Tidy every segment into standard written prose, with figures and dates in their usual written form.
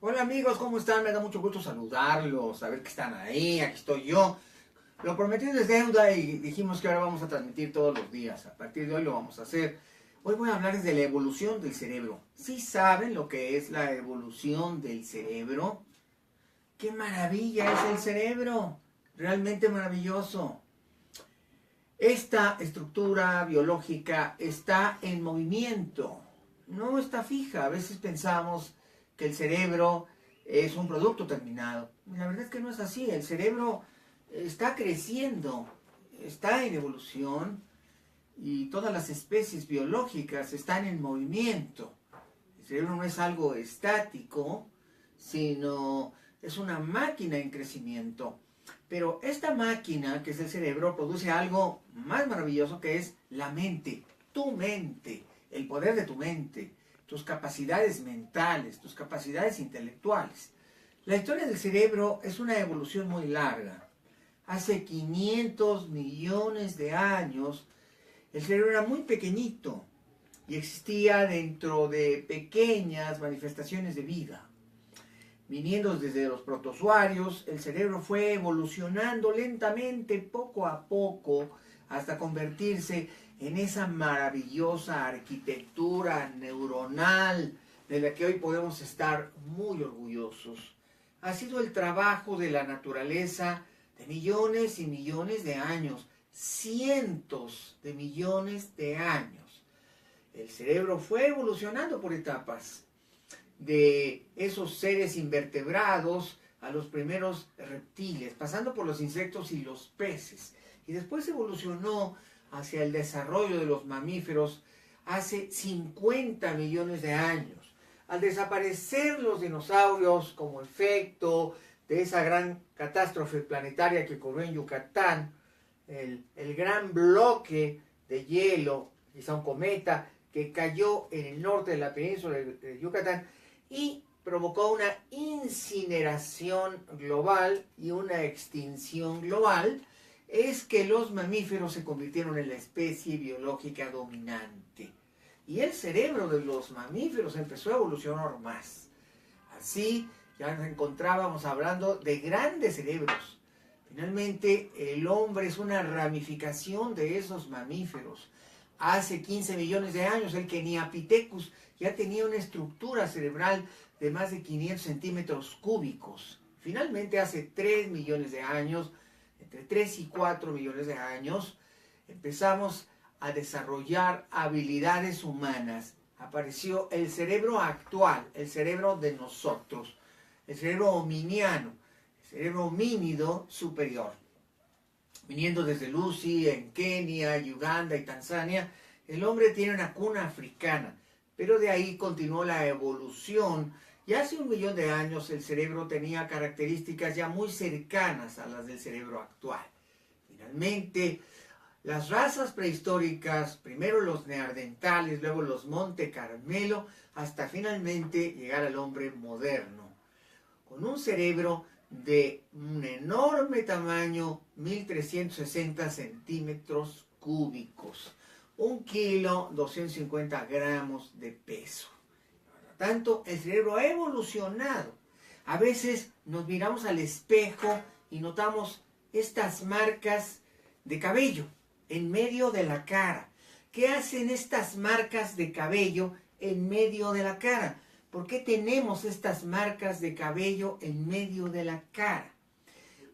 Hola amigos, ¿cómo están? Me da mucho gusto saludarlos, saber que están ahí, aquí estoy yo. Lo prometido es deuda y dijimos que ahora vamos a transmitir todos los días. A partir de hoy lo vamos a hacer. Hoy voy a hablarles de la evolución del cerebro. ¿Sí saben lo que es la evolución del cerebro? ¡Qué maravilla es el cerebro! Realmente maravilloso. Esta estructura biológica está en movimiento, no está fija. A veces pensamos que el cerebro es un producto terminado. La verdad es que no es así. El cerebro está creciendo, está en evolución y todas las especies biológicas están en movimiento. El cerebro no es algo estático, sino es una máquina en crecimiento. Pero esta máquina, que es el cerebro, produce algo más maravilloso que es la mente, tu mente, el poder de tu mente, tus capacidades mentales, tus capacidades intelectuales. La historia del cerebro es una evolución muy larga. Hace 500 millones de años, el cerebro era muy pequeñito y existía dentro de pequeñas manifestaciones de vida. Viniendo desde los protozoarios, el cerebro fue evolucionando lentamente, poco a poco, hasta convertirse en esa maravillosa arquitectura neuronal de la que hoy podemos estar muy orgullosos. Ha sido el trabajo de la naturaleza de millones y millones de años, cientos de millones de años. El cerebro fue evolucionando por etapas, de esos seres invertebrados a los primeros reptiles, pasando por los insectos y los peces. Y después evolucionó hacia el desarrollo de los mamíferos hace 50 millones de años. Al desaparecer los dinosaurios como efecto de esa gran catástrofe planetaria que ocurrió en Yucatán, el gran bloque de hielo, quizá un cometa, que cayó en el norte de la península de Yucatán, y provocó una incineración global y una extinción global, es que los mamíferos se convirtieron en la especie biológica dominante. Y el cerebro de los mamíferos empezó a evolucionar más. Así ya nos encontrábamos hablando de grandes cerebros. Finalmente, el hombre es una ramificación de esos mamíferos. Hace 15 millones de años, el Keniapithecus ya tenía una estructura cerebral de más de 500 centímetros cúbicos. Finalmente, hace 3 millones de años, entre 3 y 4 millones de años, empezamos a desarrollar habilidades humanas. Apareció el cerebro actual, el cerebro de nosotros, el cerebro hominiano, el cerebro homínido superior. Viniendo desde Lucy, en Kenia, Uganda y Tanzania, el hombre tiene una cuna africana, pero de ahí continuó la evolución y hace 1 millón de años el cerebro tenía características ya muy cercanas a las del cerebro actual. Finalmente, las razas prehistóricas, primero los neandertales, luego los Monte Carmelo, hasta finalmente llegar al hombre moderno, con un cerebro de un enorme tamaño, 1360 centímetros cúbicos, 1 kilo, 250 gramos de peso. Por lo tanto, el cerebro ha evolucionado. A veces nos miramos al espejo y notamos estas marcas de cabello en medio de la cara. ¿Qué hacen estas marcas de cabello en medio de la cara? ¿Por qué tenemos estas marcas de cabello en medio de la cara?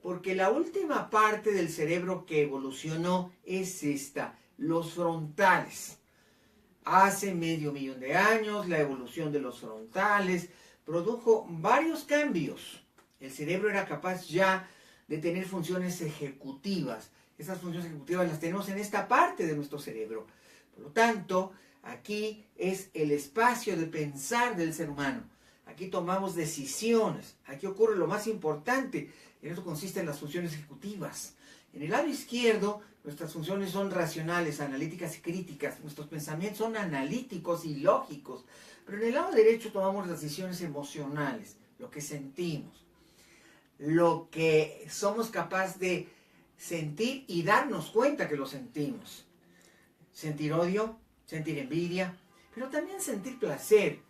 Porque la última parte del cerebro que evolucionó es esta, los frontales. Hace medio millón de años, la evolución de los frontales produjo varios cambios. El cerebro era capaz ya de tener funciones ejecutivas. Esas funciones ejecutivas las tenemos en esta parte de nuestro cerebro. Por lo tanto, aquí es el espacio de pensar del ser humano. Aquí tomamos decisiones. Aquí ocurre lo más importante. En eso consisten las funciones ejecutivas. En el lado izquierdo, nuestras funciones son racionales, analíticas y críticas. Nuestros pensamientos son analíticos y lógicos. Pero en el lado derecho tomamos las decisiones emocionales, lo que sentimos, lo que somos capaces de sentir y darnos cuenta que lo sentimos. Sentir odio, sentir envidia, pero también sentir placer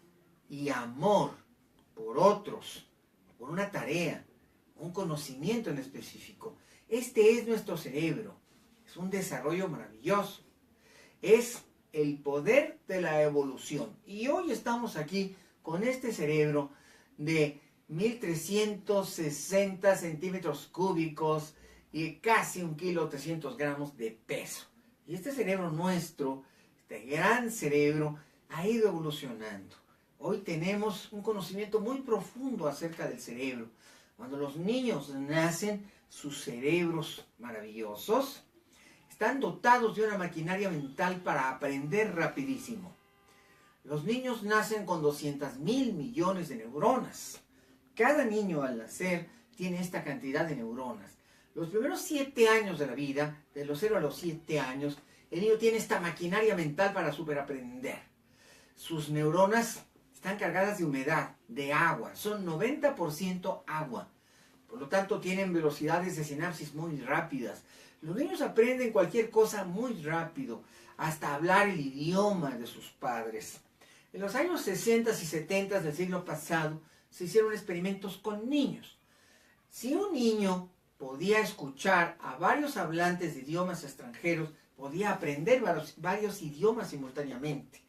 y amor por otros, por una tarea, un conocimiento en específico. Este es nuestro cerebro. Es un desarrollo maravilloso. Es el poder de la evolución. Y hoy estamos aquí con este cerebro de 1360 centímetros cúbicos y casi 1,300 gramos de peso. Y este cerebro nuestro, este gran cerebro, ha ido evolucionando. Hoy tenemos un conocimiento muy profundo acerca del cerebro. Cuando los niños nacen, sus cerebros maravillosos están dotados de una maquinaria mental para aprender rapidísimo. Los niños nacen con 200,000 millones de neuronas. Cada niño al nacer tiene esta cantidad de neuronas. Los primeros 7 años de la vida, de los 0 a los 7 años, el niño tiene esta maquinaria mental para superaprender. Sus neuronas están cargadas de humedad, de agua, son 90% agua. Por lo tanto, tienen velocidades de sinapsis muy rápidas. Los niños aprenden cualquier cosa muy rápido, hasta hablar el idioma de sus padres. En los años 60 y 70 del siglo pasado, se hicieron experimentos con niños. Si un niño podía escuchar a varios hablantes de idiomas extranjeros, podía aprender varios idiomas simultáneamente.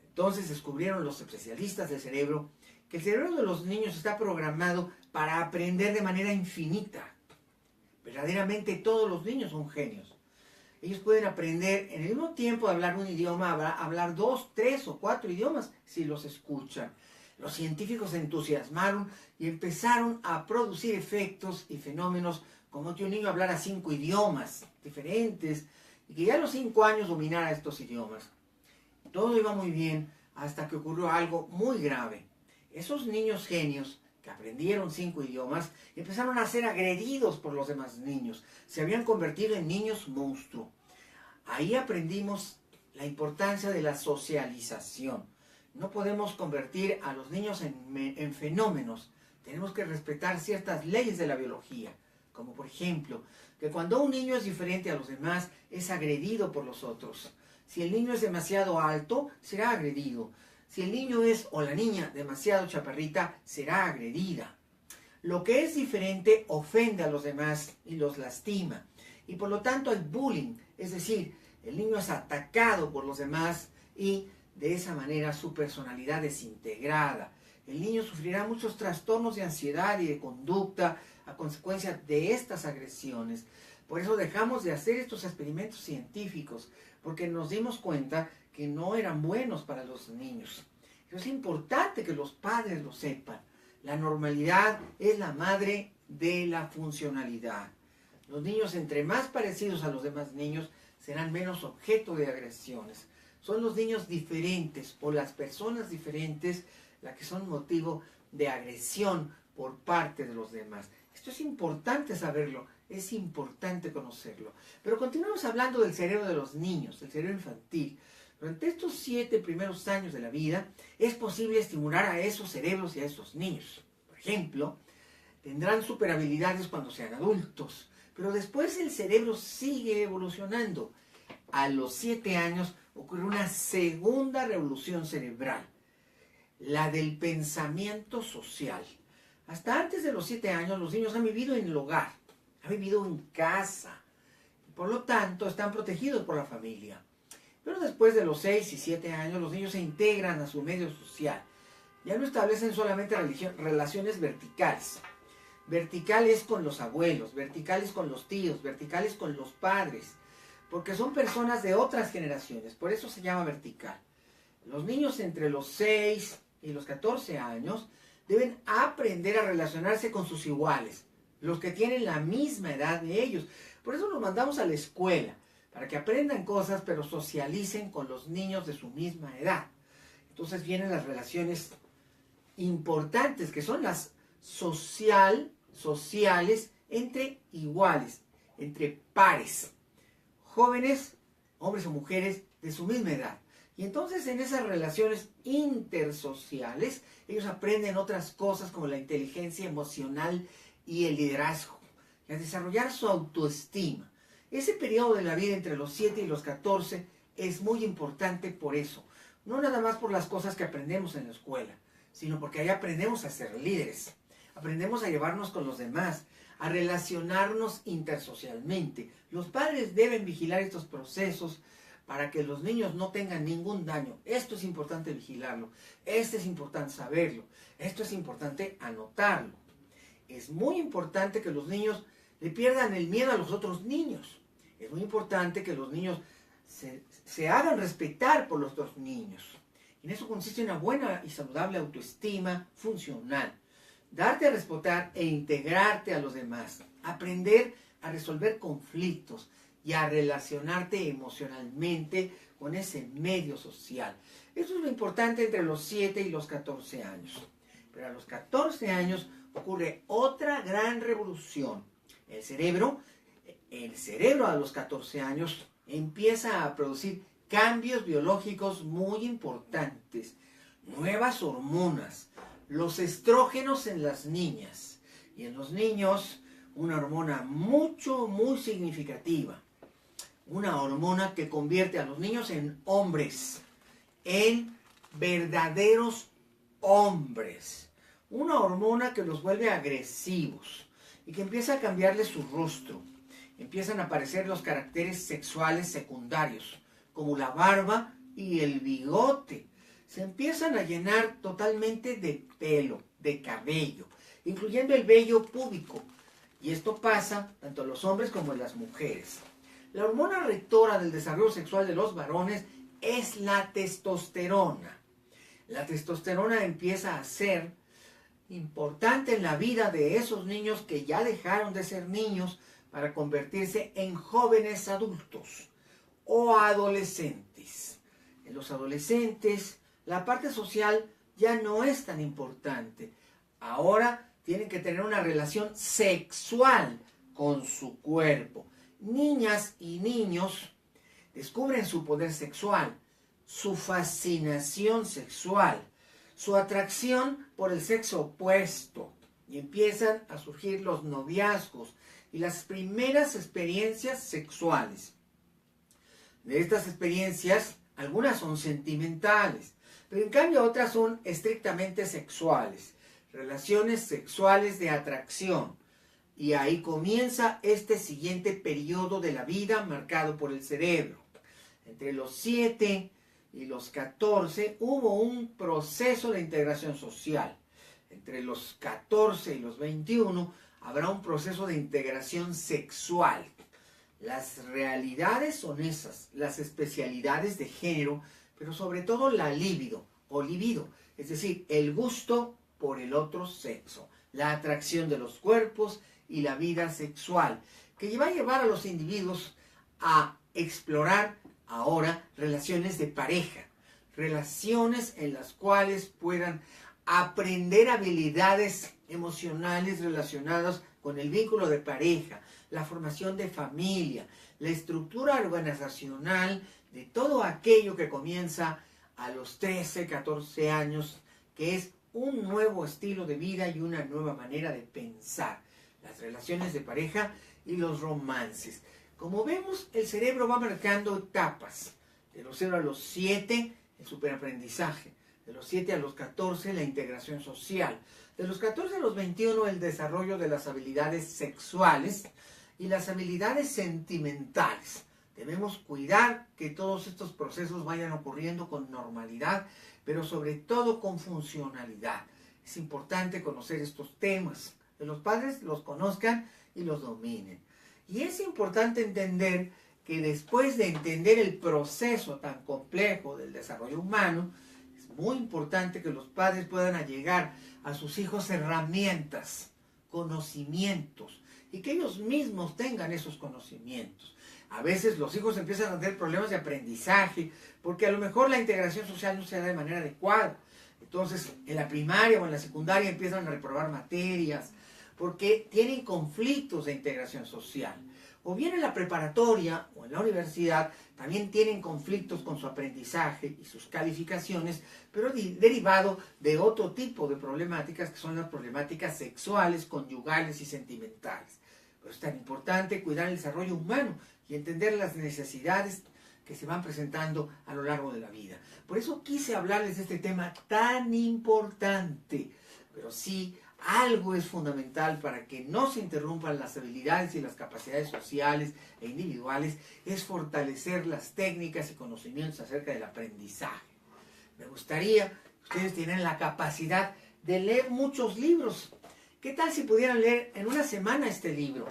Entonces descubrieron los especialistas del cerebro que el cerebro de los niños está programado para aprender de manera infinita. Verdaderamente todos los niños son genios. Ellos pueden aprender en el mismo tiempo de hablar un idioma, hablar 2, 3 o 4 idiomas si los escuchan. Los científicos se entusiasmaron y empezaron a producir efectos y fenómenos como que un niño hablara 5 idiomas diferentes y que ya a los 5 años dominara estos idiomas. Todo iba muy bien hasta que ocurrió algo muy grave. Esos niños genios que aprendieron 5 idiomas empezaron a ser agredidos por los demás niños. Se habían convertido en niños monstruo. Ahí aprendimos la importancia de la socialización. No podemos convertir a los niños en fenómenos. Tenemos que respetar ciertas leyes de la biología. Como por ejemplo, que cuando un niño es diferente a los demás, es agredido por los otros. Si el niño es demasiado alto, será agredido. Si el niño es o la niña demasiado chaparrita, será agredida. Lo que es diferente ofende a los demás y los lastima. Y por lo tanto hay bullying, es decir, el niño es atacado por los demás y de esa manera su personalidad es integrada. El niño sufrirá muchos trastornos de ansiedad y de conducta a consecuencia de estas agresiones. Por eso dejamos de hacer estos experimentos científicos, porque nos dimos cuenta que no eran buenos para los niños. Es importante que los padres lo sepan. La normalidad es la madre de la funcionalidad. Los niños, entre más parecidos a los demás niños, serán menos objeto de agresiones. Son los niños diferentes o las personas diferentes las que son motivo de agresión por parte de los demás. Esto es importante saberlo, es importante conocerlo. Pero continuamos hablando del cerebro de los niños, del cerebro infantil. Durante estos 7 primeros años de la vida es posible estimular a esos cerebros y a esos niños. Por ejemplo, tendrán superhabilidades cuando sean adultos, pero después el cerebro sigue evolucionando. A los 7 años ocurre una segunda revolución cerebral, la del pensamiento social. Hasta antes de los 7 años los niños han vivido en el hogar, han vivido en casa, y por lo tanto están protegidos por la familia. Pero después de los 6 y 7 años los niños se integran a su medio social. Ya no establecen solamente relaciones verticales. Verticales con los abuelos, verticales con los tíos, verticales con los padres, porque son personas de otras generaciones, por eso se llama vertical. Los niños entre los 6 y los 14 años deben aprender a relacionarse con sus iguales, los que tienen la misma edad de ellos. Por eso los mandamos a la escuela, para que aprendan cosas, pero socialicen con los niños de su misma edad. Entonces vienen las relaciones importantes, que son las sociales entre iguales, entre pares, jóvenes, hombres o mujeres de su misma edad. Y entonces en esas relaciones intersociales, ellos aprenden otras cosas como la inteligencia emocional y el liderazgo, y a desarrollar su autoestima. Ese periodo de la vida entre los 7 y los 14 es muy importante por eso. No nada más por las cosas que aprendemos en la escuela, sino porque ahí aprendemos a ser líderes, aprendemos a llevarnos con los demás, a relacionarnos intersocialmente. Los padres deben vigilar estos procesos para que los niños no tengan ningún daño. Esto es importante vigilarlo, esto es importante saberlo, esto es importante anotarlo. Es muy importante que los niños le pierdan el miedo a los otros niños. Es muy importante que los niños se hagan respetar por los otros niños. En eso consiste una buena y saludable autoestima funcional. Darte a respetar e integrarte a los demás. Aprender a resolver conflictos y a relacionarte emocionalmente con ese medio social. Eso es lo importante entre los 7 y los 14 años. Pero a los 14 años ocurre otra gran revolución. El cerebro a los 14 años empieza a producir cambios biológicos muy importantes, nuevas hormonas, los estrógenos en las niñas y en los niños una hormona muy significativa, una hormona que convierte a los niños en hombres, en verdaderos hombres, una hormona que los vuelve agresivos y que empieza a cambiarles su rostro. Empiezan a aparecer los caracteres sexuales secundarios, como la barba y el bigote. Se empiezan a llenar totalmente de pelo, de cabello, incluyendo el vello púbico. Y esto pasa tanto en los hombres como en las mujeres. La hormona rectora del desarrollo sexual de los varones es la testosterona. La testosterona empieza a ser importante en la vida de esos niños que ya dejaron de ser niños para convertirse en jóvenes adultos o adolescentes. En los adolescentes, la parte social ya no es tan importante. Ahora tienen que tener una relación sexual con su cuerpo. Niñas y niños descubren su poder sexual, su fascinación sexual, su atracción por el sexo opuesto, y empiezan a surgir los noviazgos y las primeras experiencias sexuales. De estas experiencias, algunas son sentimentales, pero en cambio otras son estrictamente sexuales, relaciones sexuales de atracción. Y ahí comienza este siguiente periodo de la vida marcado por el cerebro. Entre los 7 y los 14 hubo un proceso de integración social. Entre los 14 y los 21 habrá un proceso de integración sexual. Las realidades son esas, las especialidades de género, pero sobre todo la libido o libido, es decir, el gusto por el otro sexo, la atracción de los cuerpos y la vida sexual, que va a llevar a los individuos a explorar ahora relaciones de pareja, relaciones en las cuales puedan aprender habilidades emocionales relacionadas con el vínculo de pareja, la formación de familia, la estructura organizacional de todo aquello que comienza a los 13, 14 años, que es un nuevo estilo de vida y una nueva manera de pensar, las relaciones de pareja y los romances. Como vemos, el cerebro va marcando etapas. De los 0 a los 7, el superaprendizaje. De los 7 a los 14, la integración social. De los 14 a los 21, el desarrollo de las habilidades sexuales y las habilidades sentimentales. Debemos cuidar que todos estos procesos vayan ocurriendo con normalidad, pero sobre todo con funcionalidad. Es importante conocer estos temas, que los padres los conozcan y los dominen. Y es importante entender que después de entender el proceso tan complejo del desarrollo humano, es muy importante que los padres puedan allegar a sus hijos herramientas, conocimientos, y que ellos mismos tengan esos conocimientos. A veces los hijos empiezan a tener problemas de aprendizaje, porque a lo mejor la integración social no se da de manera adecuada. Entonces, en la primaria o en la secundaria empiezan a reprobar materias, porque tienen conflictos de integración social. O bien en la preparatoria o en la universidad también tienen conflictos con su aprendizaje y sus calificaciones, pero derivado de otro tipo de problemáticas, que son las problemáticas sexuales, conyugales y sentimentales. Pero es tan importante cuidar el desarrollo humano y entender las necesidades que se van presentando a lo largo de la vida. Por eso quise hablarles de este tema tan importante, pero sí, algo es fundamental para que no se interrumpan las habilidades y las capacidades sociales e individuales, es fortalecer las técnicas y conocimientos acerca del aprendizaje. Me gustaría que ustedes tienen la capacidad de leer muchos libros. ¿Qué tal si pudieran leer en una semana este libro?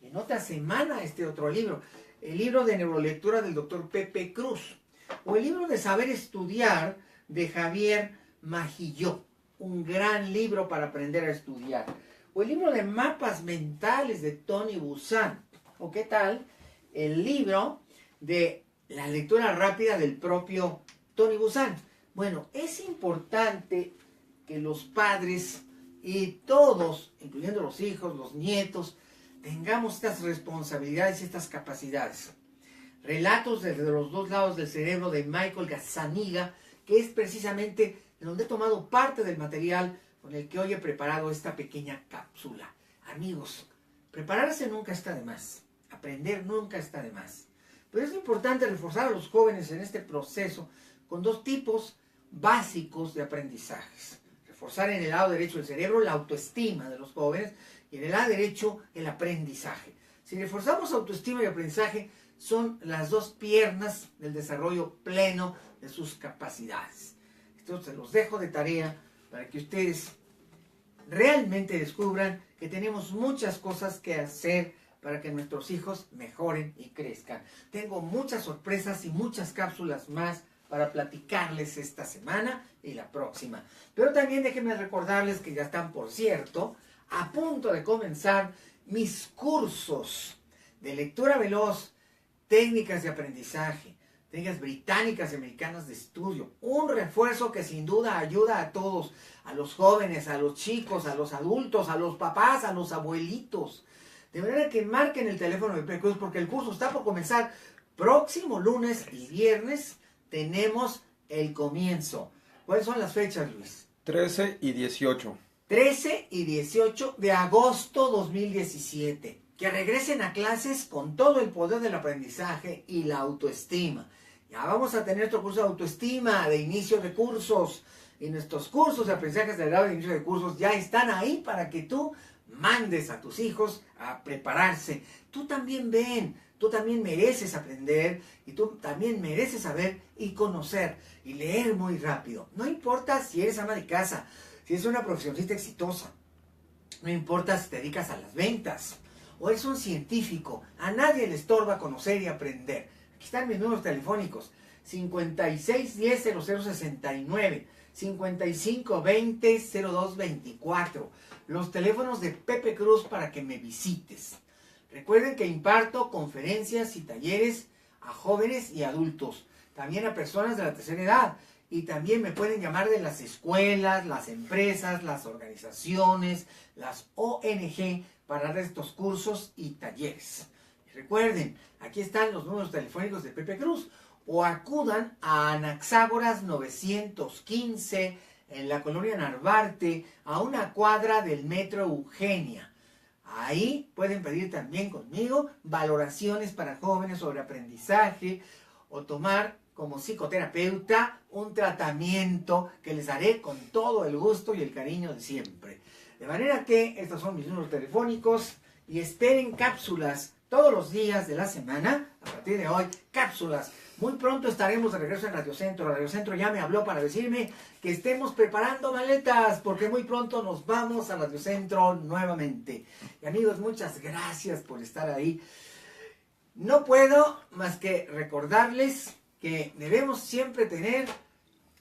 En otra semana este otro libro. El libro de neurolectura del doctor Pepe Cruz. O el libro de Saber Estudiar de Javier Magilló. Un gran libro para aprender a estudiar. O el libro de Mapas Mentales de Tony Buzan. ¿O qué tal el libro de La lectura rápida del propio Tony Buzan? Bueno, es importante que los padres y todos, incluyendo los hijos, los nietos, tengamos estas responsabilidades y estas capacidades. Relatos desde los dos lados del cerebro de Michael Gazzaniga, que es precisamente de donde he tomado parte del material con el que hoy he preparado esta pequeña cápsula. Amigos, prepararse nunca está de más, aprender nunca está de más. Pero es importante reforzar a los jóvenes en este proceso con dos tipos básicos de aprendizajes. Reforzar en el lado derecho del cerebro la autoestima de los jóvenes y en el lado derecho el aprendizaje. Si reforzamos autoestima y aprendizaje, son las dos piernas del desarrollo pleno de sus capacidades. Esto se los dejo de tarea para que ustedes realmente descubran que tenemos muchas cosas que hacer para que nuestros hijos mejoren y crezcan. Tengo muchas sorpresas y muchas cápsulas más para platicarles esta semana y la próxima. Pero también déjenme recordarles que ya están, por cierto, a punto de comenzar mis cursos de lectura veloz, técnicas de aprendizaje, técnicas británicas y americanas de estudio. Un refuerzo que sin duda ayuda a todos, a los jóvenes, a los chicos, a los adultos, a los papás, a los abuelitos. De manera que marquen el teléfono de Pepe Cruz porque el curso está por comenzar próximo lunes y viernes. Tenemos el comienzo. ¿Cuáles son las fechas, Luis? 13 y 18. 13 y 18 de agosto 2017. Que regresen a clases con todo el poder del aprendizaje y la autoestima. Ya vamos a tener nuestro curso de autoestima de inicio de cursos. Y nuestros cursos de aprendizaje de grado de inicio de cursos ya están ahí para que tú mandes a tus hijos a prepararse. Tú también ven. Tú también mereces aprender y tú también mereces saber y conocer y leer muy rápido. No importa si eres ama de casa, si eres una profesionista exitosa, no importa si te dedicas a las ventas o eres un científico, a nadie le estorba conocer y aprender. Aquí están mis números telefónicos: 5610-0069, 5520-0224, los teléfonos de Pepe Cruz para que me visites. Recuerden que imparto conferencias y talleres a jóvenes y adultos, también a personas de la tercera edad, y también me pueden llamar de las escuelas, las empresas, las organizaciones, las ONG para dar estos cursos y talleres. Y recuerden, aquí están los números telefónicos de Pepe Cruz, o acudan a Anaxágoras 915 en la colonia Narvarte, a una cuadra del metro Eugenia. Ahí pueden pedir también conmigo valoraciones para jóvenes sobre aprendizaje o tomar como psicoterapeuta un tratamiento que les haré con todo el gusto y el cariño de siempre. De manera que estos son mis números telefónicos y esperen cápsulas todos los días de la semana. A partir de hoy, cápsulas. Muy pronto estaremos de regreso en Radio Centro. Radio Centro ya me habló para decirme que estemos preparando maletas, porque muy pronto nos vamos a Radio Centro nuevamente. Y amigos, muchas gracias por estar ahí. No puedo más que recordarles que debemos siempre tener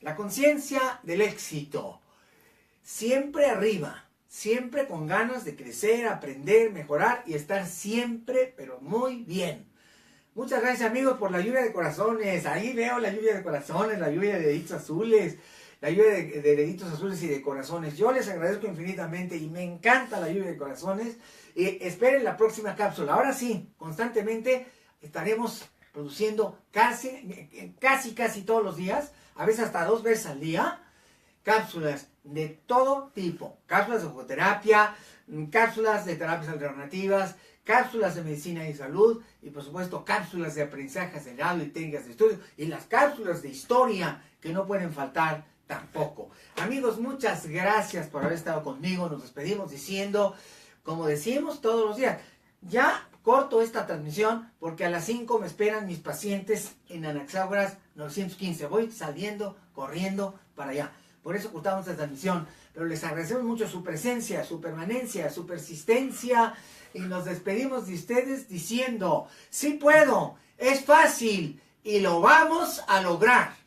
la conciencia del éxito. Siempre arriba, siempre con ganas de crecer, aprender, mejorar y estar siempre, pero muy bien. Muchas gracias, amigos, por la lluvia de corazones. Ahí veo la lluvia de corazones, la lluvia de deditos azules, la lluvia de deditos azules y de corazones. Yo les agradezco infinitamente y me encanta la lluvia de corazones. Esperen la próxima cápsula. Ahora sí, constantemente estaremos produciendo casi todos los días, a veces hasta 2 veces al día, cápsulas de todo tipo. Cápsulas de jugoterapia, cápsulas de terapias alternativas, cápsulas de medicina y salud, y por supuesto cápsulas de aprendizaje acelerado y técnicas de estudio, y las cápsulas de historia que no pueden faltar tampoco. Amigos, muchas gracias por haber estado conmigo. Nos despedimos diciendo, como decimos todos los días, ya corto esta transmisión porque a las 5 me esperan mis pacientes en Anaxágoras 915. Voy saliendo, corriendo para allá. Por eso cortamos esta transmisión. Pero les agradecemos mucho su presencia, su permanencia, su persistencia. Y nos despedimos de ustedes diciendo, sí puedo, es fácil y lo vamos a lograr.